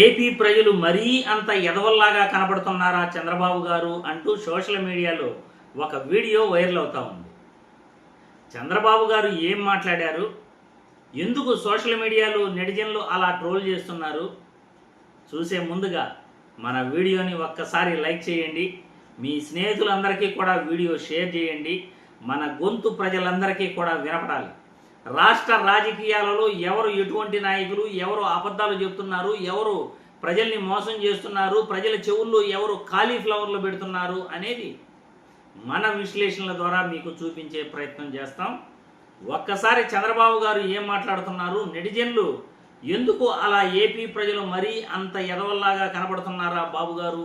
AP ప్రజలు మరీ అంత ఎదవల్లాగా కనబడుతున్నారా చంద్రబాబు గారు అంటూ సోషల్ మీడియాలో ఒక వీడియో వైరల్ అవుతా ఉంది. చంద్రబాబు గారు ఏం మాట్లాడారు, ఎందుకు సోషల్ మీడియాలో నెటిజన్లు అలా ట్రోల్ చేస్తున్నారు, చూసే ముందుగా మన వీడియోని ఒక్కసారి లైక్ చేయండి, మీ స్నేహితులందరికీ కూడా వీడియో షేర్ చేయండి. మన గొంతు ప్రజలందరికీ కూడా వినపడాలి. రాష్ట్ర రాజకీయాలలో ఎవరు ఎటువంటి నాయకులు, ఎవరు అబద్ధాలు చెప్తున్నారు, ఎవరు ప్రజల్ని మోసం చేస్తున్నారు, ప్రజల చెవుల్లో ఎవరు కాలీఫ్లవర్లు పెడుతున్నారు అనేది మన విశ్లేషణల ద్వారా మీకు చూపించే ప్రయత్నం చేస్తాం. ఒక్కసారి చంద్రబాబు గారు ఏం మాట్లాడుతున్నారు, నెటిజన్లు ఎందుకు అలా ఏపీ ప్రజలు మరీ అంత ఎదవల్లాగా కనబడుతున్నారా బాబు గారు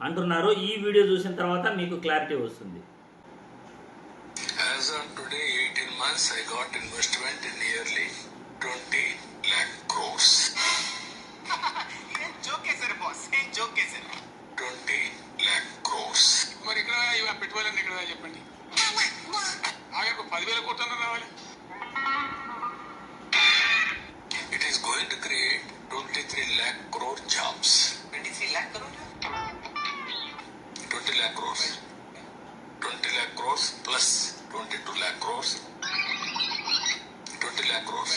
అంటున్నారు. ఈ వీడియో చూసిన తర్వాత మీకు క్లారిటీ వస్తుంది. As on today, 18 months, I got investment in nearly 20 lakh crores. ఏం జోకే సార్ బాస్, ఏం జోకే సార్. 20 lakh crores. మరి ఇక్కడ ఇవి పెట్టుకోవాలని ఇక్కడ చెప్పండి. నాకు 10,000 కోట్ల రావాలి. It is going to create 23 lakh crore jobs. 23 lakh crore? 20 lakh crores. 20 lakh crores plus 22 lakh crores. 20 lakh crores.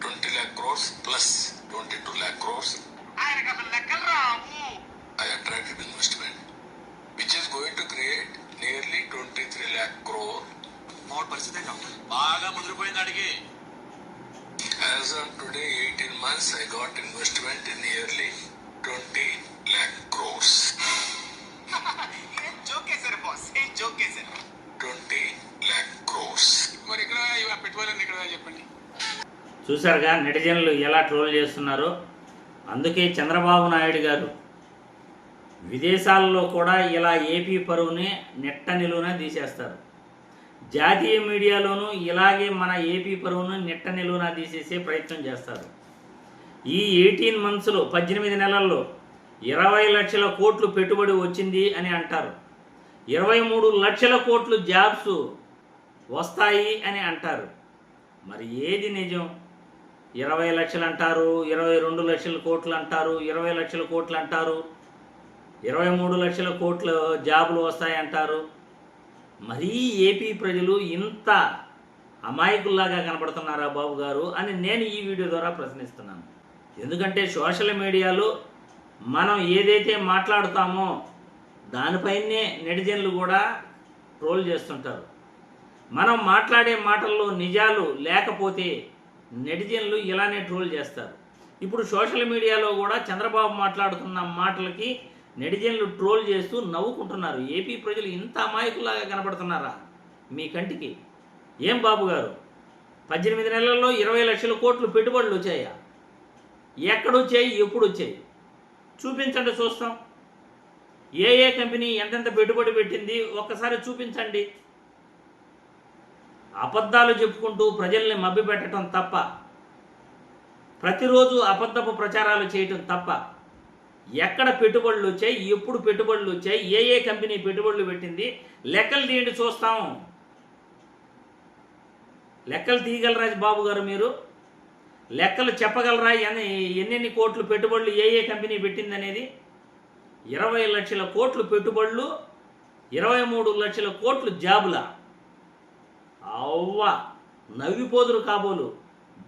20 lakh crores plus 22 lakh crores. ఆయనకు అసలు లెక్కలు రావు. I attracted investment, which is going to create nearly 23 lakh crore. మూడు పరిస్థితి బాగా ముదిరిపోయింది అడిగి. As on today, 18 months, I got investment in nearly 20 lakh crores. ఏం జోకే sir boss, ఏం జోకే sir. 20 lakh crores. మరి ఇక్కడ ఇవి పెట్టుకోవాలని ఇక్కడ చెప్పండి. చూశారుగా నెటిజన్లు ఎలా ట్రోల్ చేస్తున్నారో. అందుకే చంద్రబాబు నాయుడు గారు విదేశాల్లో కూడా ఇలా ఏపీ పరువుని నెట్ట నిలువున తీసేస్తారు. జాతీయ మీడియాలోనూ ఇలాగే మన ఏపీ పరువును నెట్ట నిలువున తీసేసే ప్రయత్నం చేస్తారు. ఈ 18 మంత్స్లో 18 నెలల్లో 20 లక్షల కోట్లు పెట్టుబడి వచ్చింది అని అంటారు. 23 లక్షల కోట్లు జాబ్స్ వస్తాయి అని అంటారు. మరి ఏది నిజం? 20 లక్షలు అంటారు, 22 లక్షల కోట్లు అంటారు, 20 లక్షల కోట్లు అంటారు, 23 లక్షల కోట్ల జాబులు వస్తాయంటారు. మరీ ఏపీ ప్రజలు ఇంత అమాయకుల్లాగా కనబడుతున్నారా బాబు గారు అని నేను ఈ వీడియో ద్వారా ప్రశ్నిస్తున్నాను. ఎందుకంటే సోషల్ మీడియాలో మనం ఏదైతే మాట్లాడుతామో దానిపైనే నెటిజన్లు కూడా ట్రోల్ చేస్తుంటారు. మనం మాట్లాడే మాటల్లో నిజాలు లేకపోతే నెటిజన్లు ఇలానే ట్రోల్ చేస్తారు. ఇప్పుడు సోషల్ మీడియాలో కూడా చంద్రబాబు మాట్లాడుతున్న మాటలకి నెటిజన్లు ట్రోల్ చేస్తూ నవ్వుకుంటున్నారు. ఏపీ ప్రజలు ఇంత అమాయకులాగా కనబడుతున్నారా మీ కంటికి? ఏం బాబు గారు, 18 నెలల్లో 20 లక్షల కోట్లు పెట్టుబడులు వచ్చాయా? ఎక్కడొచ్చాయి, ఎప్పుడు వచ్చాయి? చూపించండి, చూస్తాం. ఏ కంపెనీ ఎంతెంత పెట్టుబడి పెట్టింది ఒక్కసారి చూపించండి. అబద్ధాలు చెప్పుకుంటూ ప్రజల్ని మభ్యపెట్టడం తప్ప, ప్రతిరోజు అబద్ధపు ప్రచారాలు చేయటం తప్ప ఎక్కడ పెట్టుబడులు వచ్చాయి, ఎప్పుడు పెట్టుబడులు వచ్చాయి, ఏ కంపెనీ పెట్టుబడులు పెట్టింది లెక్కలు తీయండి, చూస్తాం. లెక్కలు తీయగలరా బాబు గారు? మీరు లెక్కలు చెప్పగలరా? ఎన్నెన్ని కోట్లు పెట్టుబడులు ఏ కంపెనీ పెట్టింది అనేది? 20 లక్షల కోట్లు పెట్టుబడులు, 23 లక్షల కోట్లు జాబులా? అవ్వా, నవ్విపోదురు కాబోలు.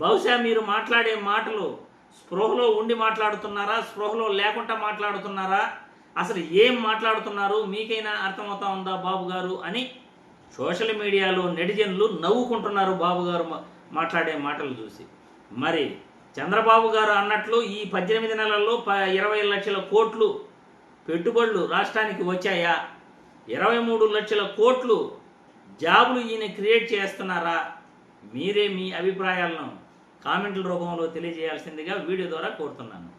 బహుశా మీరు మాట్లాడే మాటలు స్పృహలో ఉండి మాట్లాడుతున్నారా, స్పృహలో లేకుండా మాట్లాడుతున్నారా, అసలు ఏం మాట్లాడుతున్నారు మీకైనా అర్థమవుతా ఉందా బాబు గారు అని సోషల్ మీడియాలో నెటిజన్లు నవ్వుకుంటున్నారు బాబు గారు మాట్లాడే మాటలు చూసి. మరి చంద్రబాబు గారు అన్నట్లు ఈ 18 నెలల్లో 20 లక్షల కోట్లు పెట్టుబడులు రాష్ట్రానికి వచ్చాయా? 23 లక్షల కోట్లు జాబులు ఈయన క్రియేట్ చేస్తున్నారా? మీరే మీ అభిప్రాయాలను కామెంట్ల రూపంలో తెలియజేయాల్సిందిగా వీడియో ద్వారా కోరుతున్నాను.